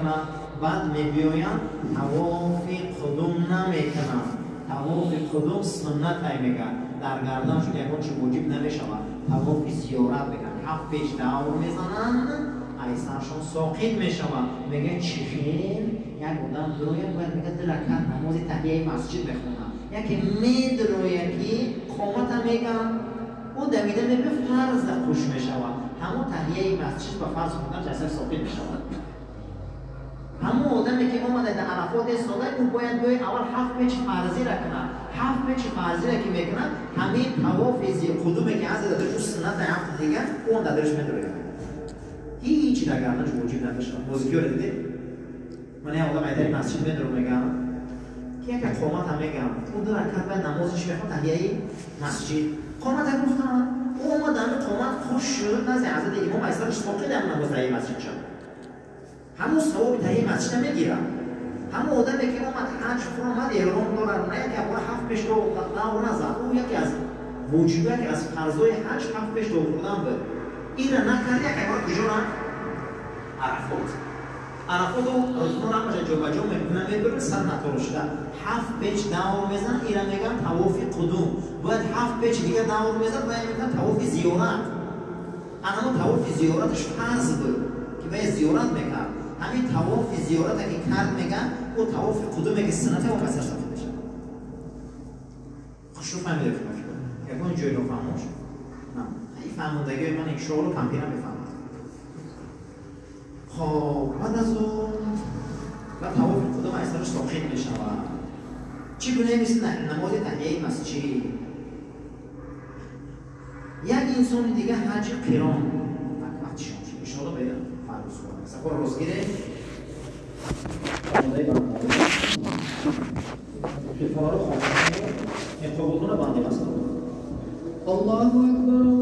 میکنه بعد میبیویم طواف قدوم نمیکنه. طواف قدوم سنت میگه در گردنشون یکون چه موجب نمیشود طواف زیارت بکن 7 پیش دور میزنن ایسرشون ساقط میشود. میگه چخیر یک آدم دروید باید میگه 2 رکعت نماز تحیه مسجد بخونه. یکی میدروید که قامت میگن او دویده میبه فرض خوش میشود. همون تحیه مسجد و فرض خوندن جسر ساقط میشود. همون آدمی که اومده در عرفات ایستاده او باید باید اول 7 پیچ فرضی را کنه. 7 پیچ فرضی را که میکنه همین طواف قدومی که از درش سنت 7 دیگه اون درش میدوره. هیچ در گردنش موجود نداشت. موزیکی رو دیدید؟ من یه آدم ایداری مسجد میدارم میگم که یک قامت هم میگم اون 2 رکعت باید نمازش بخون تحیه مسجد. قامت هم گفتم او اومدن قامت خوش شد نزد حضرت امام ایسرش ساقط هم نماز تحیه مسجد شد. همون ثواب تحیه مسجد هم میگیرم. همون آدمی که اومد حج فرامد احرام دارن نه یک اول 7 پیش دور نزد او یکی از وجوبه که از فرضای حج 7 پیش دور کردن بود. این را نکرد یک اول کجا را؟ عرفات. عرفات رو رسول را باشه جا میکنن میبرن سر نترشده 7 پیچ دور میزن. این را میگن طواف قدوم. باید 7 پیچ دیگه دور میزن باید میگن طواف زیارت. اما طواف زیارتش فرض بود که باید زیارت میکرد. همین طواف زیارت که کرد میگن او طواف قدومه که سنته و قصر شده میشه. خوشو فهمیده که باشه یکون جوی رو فهموش نه این فهموندگی من یک شغل رو کمپینا بفهمد. خب بعد از اون و طواف قدوم ایسرش ساقط میشه و چگونه مثل نماز تحیه مسجد. یک انسان دیگه حج قران وقتی شما ان شاء الله بیاد فرض کنه سفر روزگیره بنده بنده شفا رو خواهد می‌کنه. این قبولون بنده است. الله اکبر.